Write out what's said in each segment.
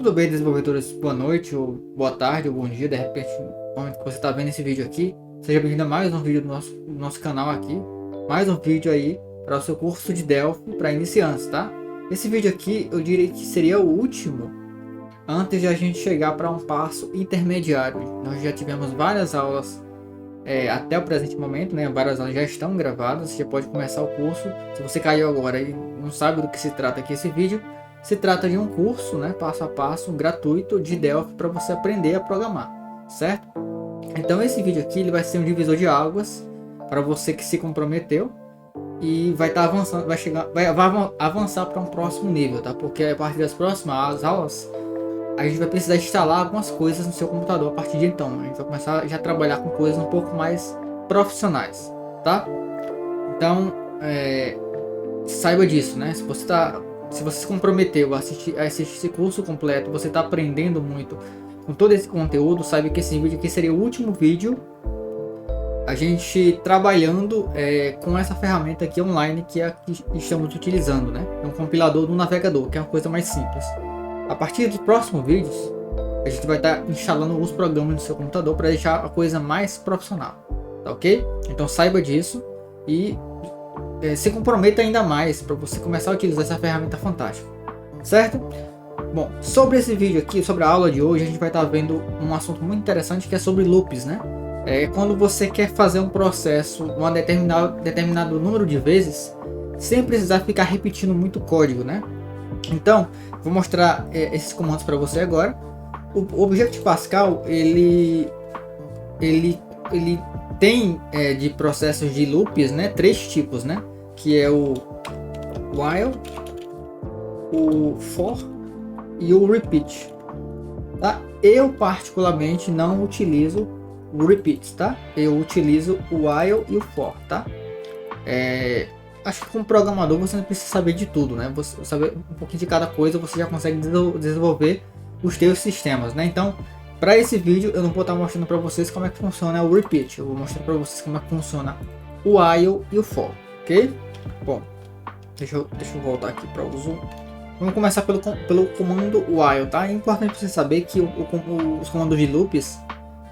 Tudo bem, desenvolvedores? Boa noite, ou boa tarde, ou bom dia, de repente, no momento que você está vendo esse vídeo aqui. Seja bem-vindo a mais um vídeo do nosso canal aqui. Mais um vídeo aí para o seu curso de Delphi para iniciantes, tá? Esse vídeo aqui eu diria que seria o último antes de a gente chegar para um passo intermediário. Nós já tivemos várias aulas até o presente momento, né? Várias aulas já estão gravadas, você já pode começar o curso. Se você caiu agora e não sabe do que se trata aqui esse vídeo, se trata de um curso, né, passo a passo, gratuito de Delphi para você aprender a programar, certo? Então esse vídeo aqui ele vai ser um divisor de águas para você que se comprometeu e vai estar avançando, vai avançar para um próximo nível, tá? Porque a partir das próximas aulas a gente vai precisar instalar algumas coisas no seu computador a partir de então. A gente vai começar já a trabalhar com coisas um pouco mais profissionais, tá? Então saiba disso, né? Se você se comprometeu a assistir esse curso completo, você está aprendendo muito com todo esse conteúdo, saiba que esse vídeo aqui seria o último vídeo a gente trabalhando com essa ferramenta aqui online que é a que estamos utilizando, né? É um compilador do navegador, que é uma coisa mais simples. A partir dos próximos vídeos, a gente vai estar instalando os programas no seu computador para deixar a coisa mais profissional, tá ok? Então saiba disso e se comprometa ainda mais para você começar a utilizar essa ferramenta fantástica, certo? Bom, sobre esse vídeo aqui, sobre a aula de hoje, a gente vai estar vendo um assunto muito interessante que é sobre loops, né? Quando você quer fazer um processo um determinado número de vezes, sem precisar ficar repetindo muito código, né? Então, vou mostrar esses comandos para você agora. O Objective Pascal, ele tem de processos de loops, né, 3 tipos, né, que é o while, o for e o repeat, tá? Eu particularmente não utilizo o repeat, tá? Eu utilizo o while e o for, tá? Acho que como programador você não precisa saber de tudo, né? Você saber um pouquinho de cada coisa, você já consegue desenvolver os seus sistemas, né? Então, para esse vídeo eu não vou estar mostrando para vocês como é que funciona o repeat, eu vou mostrar para vocês como é que funciona o while e o for, ok? Bom, deixa eu voltar aqui para o zoom. Vamos começar pelo comando while, tá? É importante você saber que os comandos de loops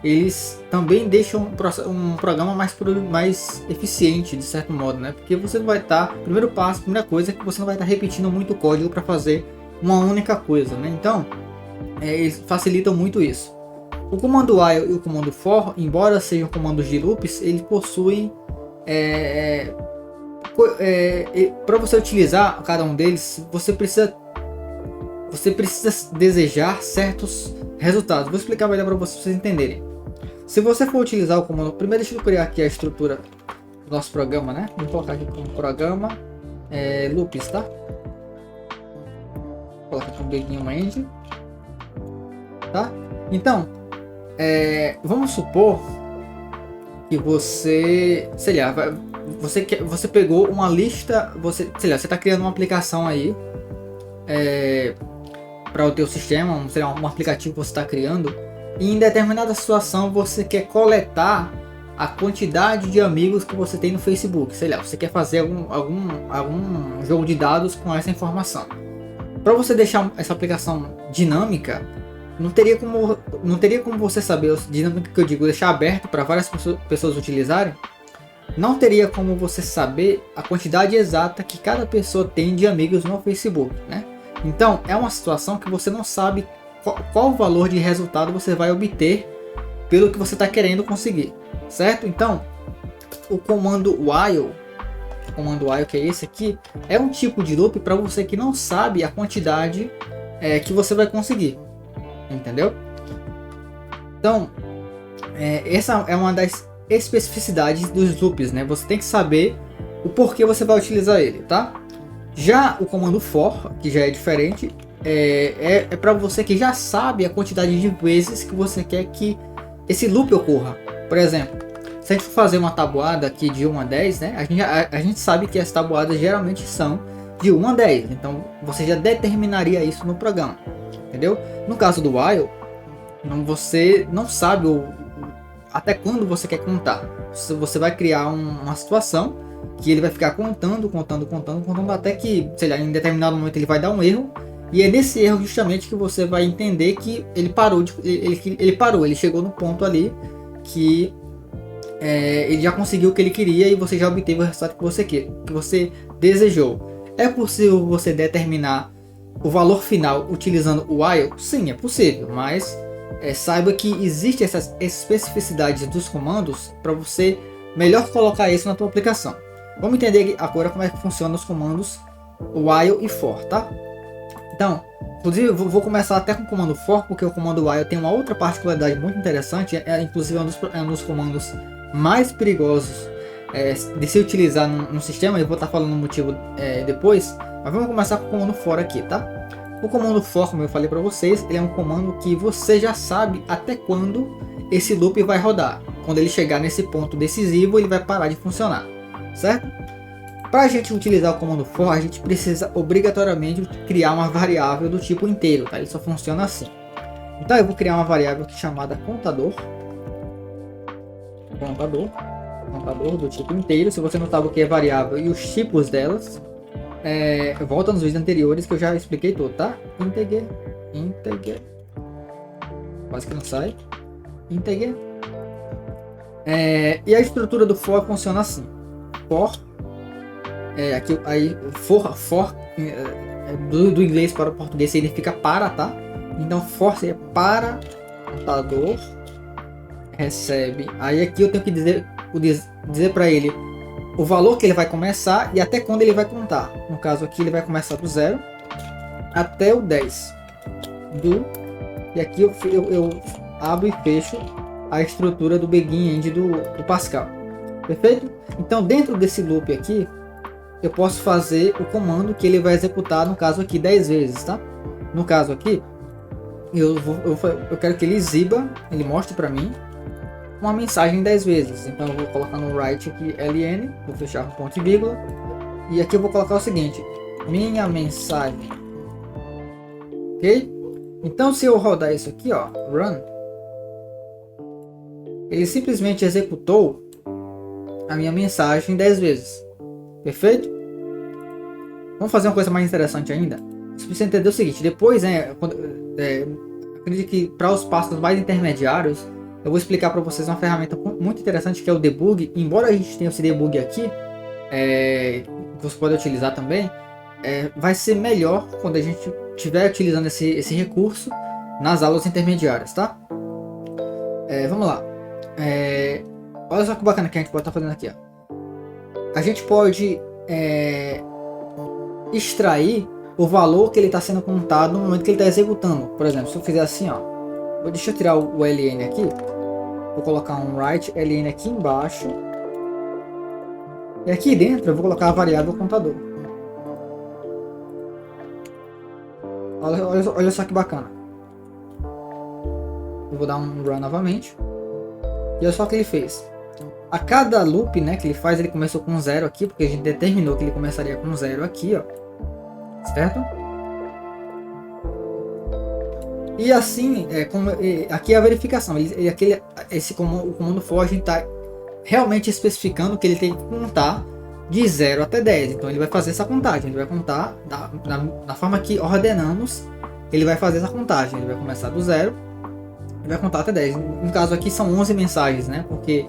eles também deixam um programa mais eficiente, de certo modo, né? Porque você não vai estar, primeira coisa é que você não vai estar repetindo muito código para fazer uma única coisa, né? Então, eles facilitam muito isso. O comando while e o comando for, embora sejam comandos de loops, eles possuem para você utilizar cada um deles, você precisa desejar certos resultados. Vou explicar melhor para vocês entenderem. Se você for utilizar o comando, primeiro deixa eu criar aqui a estrutura do nosso programa, né? Vou colocar aqui como programa loops, tá? Vou colocar aqui um beguinho end, tá? Então, vamos supor que você, sei lá, você pegou uma lista, você está criando uma aplicação aí para o teu sistema, sei lá, um aplicativo que você está criando, e em determinada situação você quer coletar a quantidade de amigos que você tem no Facebook, sei lá, você quer fazer algum jogo de dados com essa informação. Para você deixar essa aplicação dinâmica, não teria como você saber, dinâmica que eu digo, deixar aberto para várias pessoas utilizarem. Não teria como você saber a quantidade exata que cada pessoa tem de amigos no Facebook, né? Então, é uma situação que você não sabe qual o valor de resultado você vai obter pelo que você está querendo conseguir, certo? Então, o comando while, que é esse aqui, é um tipo de loop para você que não sabe a quantidade que você vai conseguir, entendeu? Então, essa é uma das especificidades dos loops, né? Você tem que saber o porquê você vai utilizar ele, tá? Já o comando for, que já é diferente, é para você que já sabe a quantidade de vezes que você quer que esse loop ocorra. Por exemplo, se a gente for fazer uma tabuada aqui de 1 a 10, né? A gente sabe que as tabuadas geralmente são de 1 a 10, então você já determinaria isso no programa, entendeu? No caso do while, você não sabe até quando você quer contar. Você vai criar uma situação que ele vai ficar contando até que, sei lá, em determinado momento ele vai dar um erro E é nesse erro justamente que você vai entender que ele parou, ele chegou no ponto ali que ele já conseguiu o que ele queria e você já obteve o resultado que você desejou. É possível você determinar o valor final utilizando o while? Sim, é possível, mas saiba que existe essas especificidades dos comandos para você melhor colocar isso na tua aplicação. Vamos entender agora como é que funcionam os comandos while e for, tá? Então, inclusive eu vou começar até com o comando for, porque o comando while tem uma outra particularidade muito interessante, inclusive é um dos comandos mais perigosos de se utilizar no sistema. Eu vou estar falando o motivo depois, mas vamos começar com o comando for aqui, tá? O comando for, como eu falei para vocês, ele é um comando que você já sabe até quando esse loop vai rodar. Quando ele chegar nesse ponto decisivo, ele vai parar de funcionar, certo? Para a gente utilizar o comando for, a gente precisa obrigatoriamente criar uma variável do tipo inteiro, tá? Ele só funciona assim. Então eu vou criar uma variável chamada contador do tipo inteiro. Se você não sabe o que é variável e os tipos delas, volta nos vídeos anteriores que eu já expliquei tudo, tá? Integer, quase que não sai, integer. E a estrutura do for funciona assim: for, aqui aí for do inglês para o português significa para, tá? Então for é para, contador recebe. Aí aqui eu tenho que dizer para ele o valor que ele vai começar e até quando ele vai contar. No caso aqui ele vai começar do 0 até o 10. E aqui eu abro e fecho a estrutura do Begin End do Pascal. Perfeito? Então dentro desse loop aqui, eu posso fazer o comando que ele vai executar, no caso aqui, 10 vezes, tá? No caso aqui, eu quero que ele exiba, ele mostre para mim uma mensagem 10 vezes. Então eu vou colocar no write aqui ln, vou fechar um ponto e vírgula, e aqui eu vou colocar o seguinte: minha mensagem. Ok? Então se eu rodar isso aqui, ó, run, ele simplesmente executou a minha mensagem 10 vezes. Perfeito? Vamos fazer uma coisa mais interessante ainda. Você precisa entender o seguinte: depois, acredito que para os passos mais intermediários, eu vou explicar para vocês uma ferramenta muito interessante que é o debug. Embora a gente tenha esse debug aqui, que você pode utilizar também, vai ser melhor quando a gente estiver utilizando esse recurso nas aulas intermediárias, tá? Vamos lá. Olha só que bacana que a gente pode estar fazendo aqui, ó. A gente pode extrair o valor que ele está sendo contado no momento que ele está executando. Por exemplo, se eu fizer assim, ó, deixa eu tirar o ln aqui, vou colocar um write ln aqui embaixo, e aqui dentro eu vou colocar a variável contador. Olha só que bacana. Eu vou dar um run novamente, e olha só o que ele fez. A cada loop, né, que ele faz, ele começou com 0 aqui, porque a gente determinou que ele começaria com 0 aqui, ó, certo? E assim, aqui é a verificação. O comando for, a gente está realmente especificando que ele tem que contar de 0 até 10. Então ele vai fazer essa contagem, ele vai contar da forma que ordenamos, ele vai fazer essa contagem. Ele vai começar do 0 e vai contar até 10. No caso aqui são 11 mensagens, né? Porque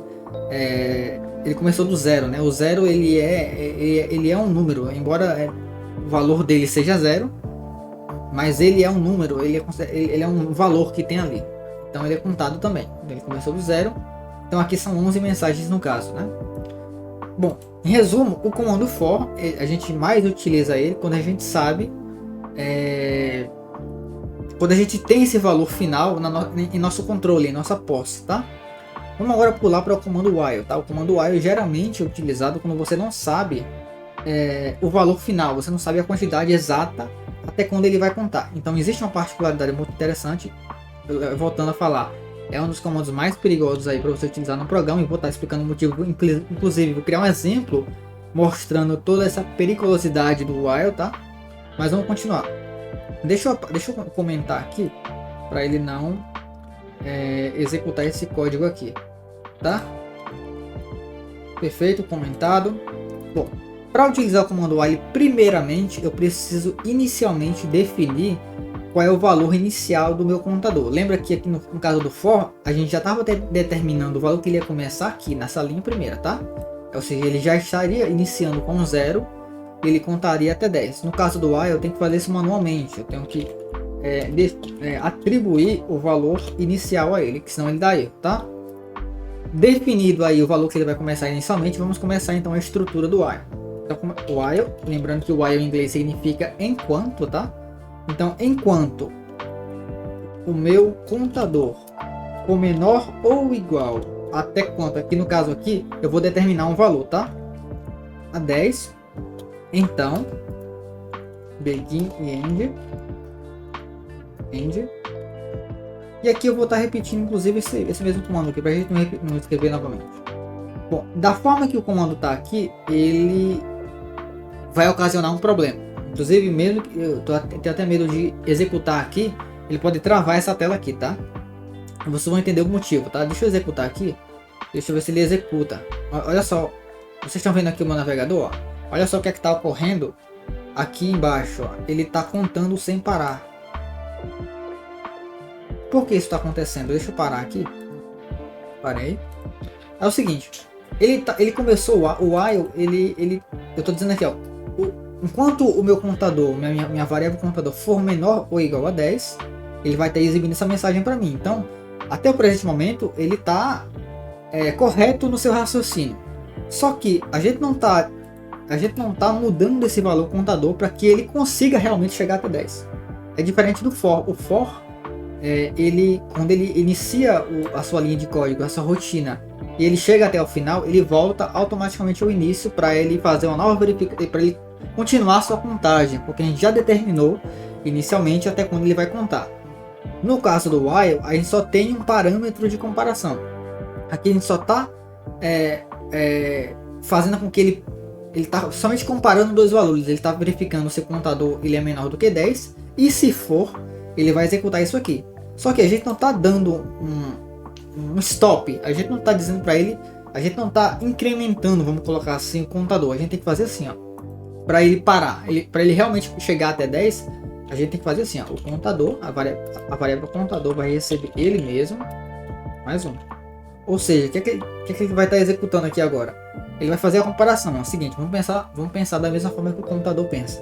ele começou do 0, né? O 0 ele é um número, embora o valor dele seja 0, mas ele é um número, ele é um valor que tem ali. Então ele é contado também. Ele começou do 0. Então aqui são 11 mensagens no caso, né? Bom, em resumo, o comando for, a gente mais utiliza ele quando a gente sabe, quando a gente tem esse valor final em nosso controle, em nossa posse, tá? Vamos agora pular para o comando while, tá? O comando while geralmente é utilizado quando você não sabe o valor final, você não sabe a quantidade exata até quando ele vai contar. Então existe uma particularidade muito interessante, voltando a falar, é um dos comandos mais perigosos aí para você utilizar no programa, e vou estar explicando o motivo, inclusive vou criar um exemplo mostrando toda essa periculosidade do while, tá? Mas vamos continuar. Deixa eu comentar aqui para ele não executar esse código aqui, tá? Perfeito, comentado. Bom, Para utilizar o comando while, primeiramente eu preciso inicialmente definir qual é o valor inicial do meu contador. Lembra que aqui no caso do for, a gente já estava determinando o valor que ele ia começar aqui nessa linha primeira, tá? Ou seja, ele já estaria iniciando com 0, ele contaria até 10. No caso do while, eu tenho que fazer isso manualmente, eu tenho que atribuir o valor inicial a ele, que senão ele dá erro, tá? Definido aí o valor que ele vai começar inicialmente, vamos começar então a estrutura do while. Então, while, lembrando que o while em inglês significa enquanto, tá? Então, enquanto o meu contador for menor ou igual até quanto, aqui no caso aqui, eu vou determinar um valor, tá? A 10. Então, begin e end. E aqui eu vou estar repetindo, inclusive, esse mesmo comando aqui, para a gente não escrever novamente. Bom, da forma que o comando está aqui, ele vai ocasionar um problema. Inclusive, mesmo que eu tenho até medo de executar aqui, ele pode travar essa tela aqui, tá? Vocês vão entender o motivo, tá? Deixa eu executar aqui. Deixa eu ver se ele executa. Olha só, vocês estão vendo aqui o meu navegador, ó. Olha só o que é que está ocorrendo aqui embaixo, ó. Ele está contando sem parar. Por que isso está acontecendo? Deixa eu parar aqui. Parei. É o seguinte, ele começou o while, eu estou dizendo aqui, ó. Enquanto o meu contador, minha variável contador for menor ou igual a 10, ele vai estar exibindo essa mensagem para mim. Então, até o presente momento, ele está correto no seu raciocínio. Só que a gente não está mudando esse valor contador para que ele consiga realmente chegar até 10. É diferente do for. O for, quando ele inicia a sua linha de código, a sua rotina, e ele chega até o final, ele volta automaticamente ao início para ele fazer uma nova verificação, para ele continuar sua contagem, porque a gente já determinou inicialmente até quando ele vai contar. No caso do while, a gente só tem um parâmetro de comparação. Aqui a gente só está fazendo com que ele está somente comparando dois valores. Ele está verificando se o contador ele é menor do que 10, e se for, ele vai executar isso aqui. Só que a gente não está dando um stop, a gente não está dizendo para ele, a gente não está incrementando, vamos colocar assim, o contador. A gente tem que fazer assim, ó, para ele parar, para ele realmente chegar até 10, a gente tem que fazer assim, ó, o contador, a variável contador vai receber ele mesmo, mais um. Ou seja, o que ele vai estar executando aqui agora? Ele vai fazer a comparação, é o seguinte, vamos pensar da mesma forma que o contador pensa.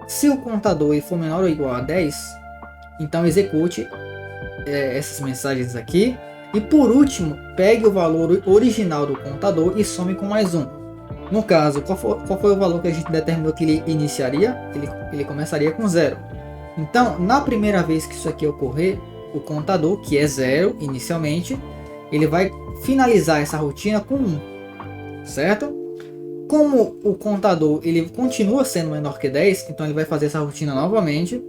Se o contador ele for menor ou igual a 10, então execute essas mensagens aqui. E por último, pegue o valor original do contador e some com mais um. No caso, qual foi o valor que a gente determinou que ele iniciaria? Ele começaria com 0. Então, na primeira vez que isso aqui ocorrer, o contador, que é 0 inicialmente, ele vai finalizar essa rotina com 1. Certo? Como o contador ele continua sendo menor que 10, então ele vai fazer essa rotina novamente.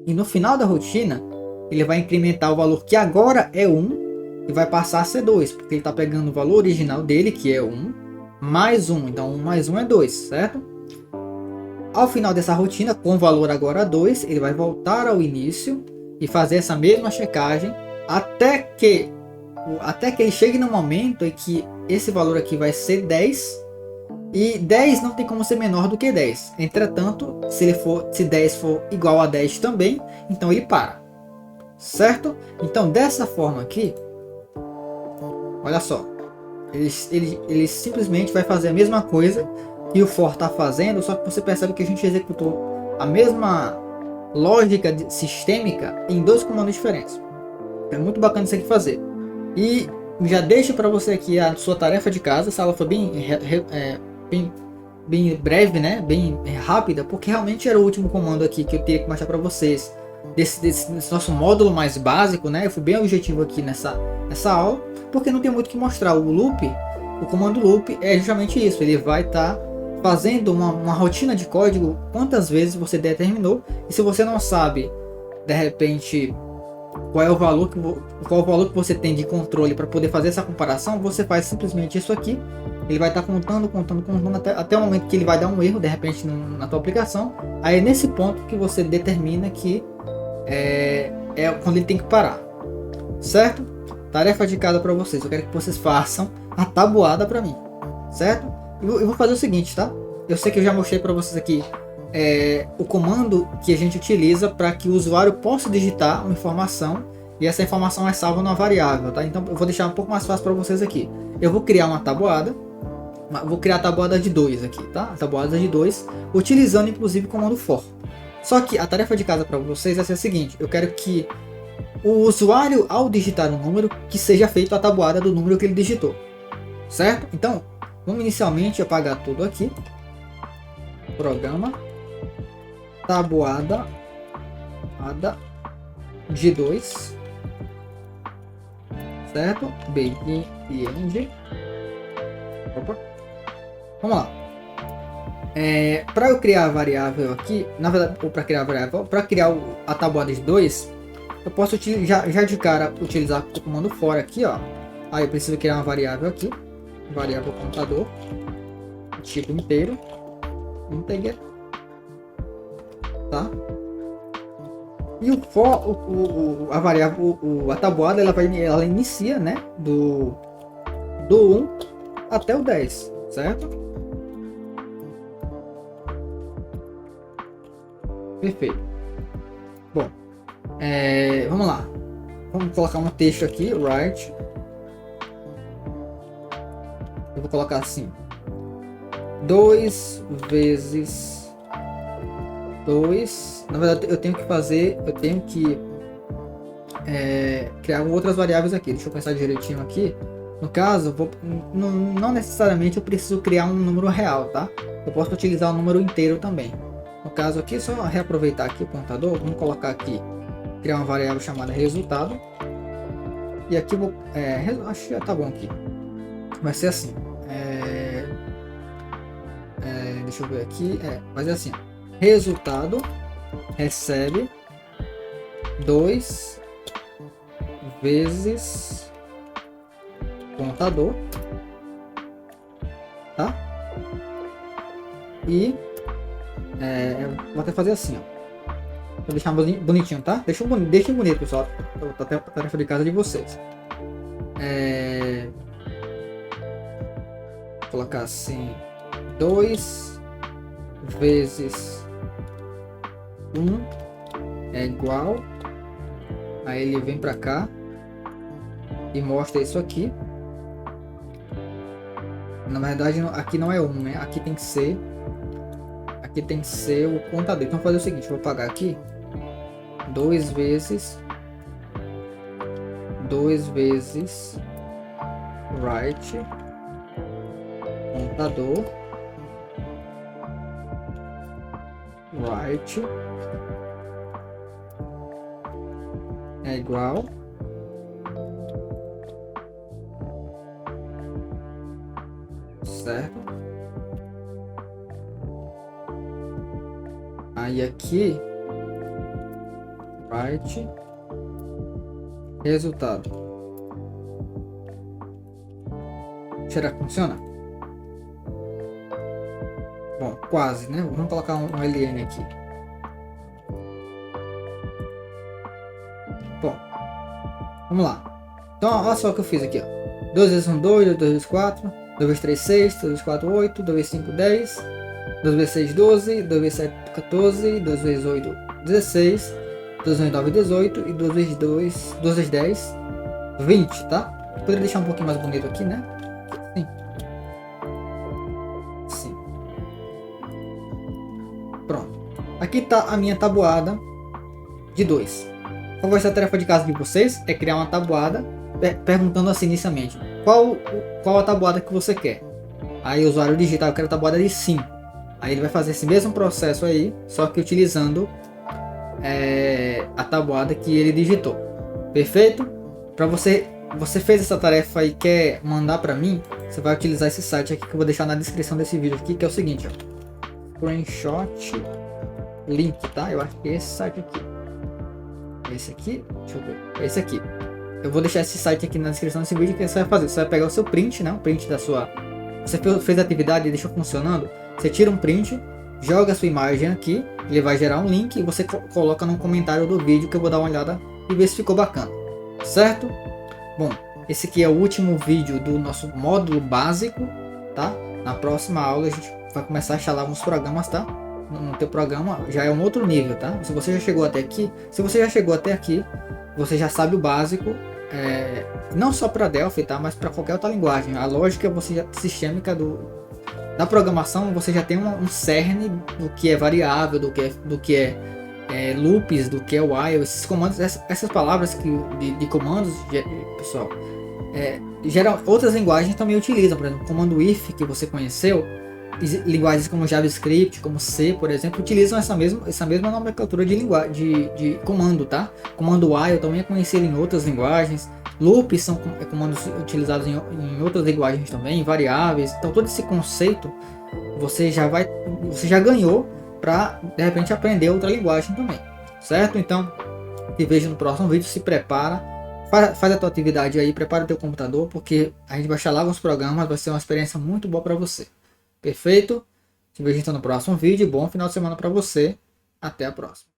E no final da rotina, ele vai incrementar o valor que agora é 1 e vai passar a ser 2, porque ele está pegando o valor original dele, que é 1, mais 1. Então 1 mais 1 é 2, certo? Ao final dessa rotina, com o valor agora 2, ele vai voltar ao início e fazer essa mesma checagem até que ele chegue no momento em que esse valor aqui vai ser 10, e 10 não tem como ser menor do que 10. Entretanto, se 10 for igual a 10 também, então ele para. Certo? Então, dessa forma aqui, olha só, ele simplesmente vai fazer a mesma coisa que o for está fazendo, só que você percebe que a gente executou a mesma lógica sistêmica em dois comandos diferentes. É muito bacana isso aqui fazer. E já deixo para você aqui a sua tarefa de casa. Essa aula foi bem breve, né? Bem rápida, porque realmente era o último comando aqui que eu teria que mostrar para vocês desse nosso módulo mais básico, né? Eu fui bem objetivo aqui nessa aula, porque não tem muito o que mostrar. O comando loop é justamente isso. Ele vai estar fazendo uma rotina de código quantas vezes você determinou, e se você não sabe, de repente, qual o valor que você tem de controle para poder fazer essa comparação, você faz simplesmente isso aqui. Ele vai estar contando até o momento que ele vai dar um erro, de repente, na tua aplicação. Aí é nesse ponto que você determina que é quando ele tem que parar. Certo? Tarefa de casa para vocês. Eu quero que vocês façam a tabuada para mim. Certo? Eu vou fazer o seguinte, tá? eu sei que eu já mostrei para vocês aqui o comando que a gente utiliza para que o usuário possa digitar uma informação e essa informação é salva numa variável, tá? Então eu vou deixar um pouco mais fácil para vocês aqui. Eu vou criar uma tabuada, vou criar a tabuada de 2 aqui, tá? A tabuada de 2, utilizando inclusive o comando for. Só que a tarefa de casa para vocês vai ser a seguinte: eu quero que o usuário, ao digitar um número, que seja feito a tabuada do número que ele digitou, certo? Então, vamos inicialmente apagar tudo aqui. Programa tabuada de 2, certo? Begin e end. Opa. Vamos lá. Para eu criar a variável aqui, na verdade, ou para criar a variável, para criar a tabuada de 2, eu posso já de cara utilizar o comando for aqui, ó. Aí eu preciso criar uma variável aqui, variável contador, tipo inteiro, integer, tá? E o for, a variável, a tabuada, ela inicia, né, do 1 até o 10, certo? Perfeito. Bom, vamos lá. Vamos colocar um texto aqui, write. Eu vou colocar assim: 2 vezes 2. Na verdade, eu tenho que criar outras variáveis aqui. Deixa eu pensar direitinho aqui. No caso, não necessariamente eu preciso criar um número real, tá? Eu posso utilizar um número inteiro também. No caso aqui, só reaproveitar aqui o contador, vamos colocar aqui, criar uma variável chamada resultado. E aqui vou, acho que já tá bom aqui. Vai ser assim. Deixa eu ver aqui. Vai ser assim. Resultado recebe 2 vezes contador, tá? E vou até fazer assim, ó. Vou deixar bonitinho, tá? Deixem bonito, pessoal. Tá até a tarefa de casa de vocês. Vou colocar assim: 2 vezes 1 é igual. Aí ele vem pra cá e mostra isso aqui. Na verdade, aqui não é 1, né? Aqui tem que ser o contador. Então vou fazer o seguinte: vou apagar aqui 2 vezes write contador write é igual certo. Aí aqui write resultado. Será que funciona? Bom, quase, né? Vamos colocar um ln aqui. Bom, vamos lá. Então, olha só o que eu fiz aqui, ó. 2 vezes 1, 2, 2 vezes 4, 2 vezes 3, 6, 2 vezes 4, 8, 2 vezes 5, 10, 2 vezes 6, 12, 2 vezes 7, 14, 2 vezes 8, 16, 2 vezes 9, 18 e 2 vezes 2 vezes 10, 20, tá? Poderia deixar um pouquinho mais bonito aqui, né? Sim. Pronto. Aqui tá a minha tabuada de 2. Qual vai ser a tarefa de casa de vocês? É criar uma tabuada perguntando assim inicialmente: qual a tabuada que você quer? Aí o usuário digita: eu quero a tabuada de 5. Aí ele vai fazer esse mesmo processo aí, só que utilizando a tabuada que ele digitou. Perfeito? Para você fez essa tarefa e quer mandar para mim, você vai utilizar esse site aqui que eu vou deixar na descrição desse vídeo aqui, que é o seguinte, ó. Screenshot link, tá? Eu acho que é esse site aqui. Esse aqui, deixa eu ver. Esse aqui. Eu vou deixar esse site aqui na descrição desse vídeo. Que você vai fazer? Você vai pegar o seu print, né? O print da sua. Você fez a atividade e deixou funcionando. Você tira um print, joga a sua imagem aqui, ele vai gerar um link e você coloca no comentário do vídeo que eu vou dar uma olhada e ver se ficou bacana, certo? Bom, esse aqui é o último vídeo do nosso módulo básico, tá? Na próxima aula a gente vai começar a instalar alguns programas, tá? No teu programa já é um outro nível, tá? Se você já chegou até aqui, você já sabe o básico, não só para Delphi, tá? Mas para qualquer outra linguagem. A lógica sistêmica da programação, você já tem um cerne do que é variável, do que é loops, do que é while, esses comandos, essas palavras de comandos, pessoal, geral, outras linguagens também utilizam, por exemplo, o comando if que você conheceu, linguagens como JavaScript, como C, por exemplo, utilizam essa mesma nomenclatura de comando, tá? Comando while também é conhecido em outras linguagens, loops são comandos utilizados em outras linguagens também, variáveis, então todo esse conceito você já ganhou para de repente aprender outra linguagem também, certo? Então, te vejo no próximo vídeo, se prepara, faz a tua atividade aí, prepara o teu computador, porque a gente vai instalar alguns programas, vai ser uma experiência muito boa para você. Perfeito? Te vejo então no próximo vídeo, bom final de semana para você, até a próxima.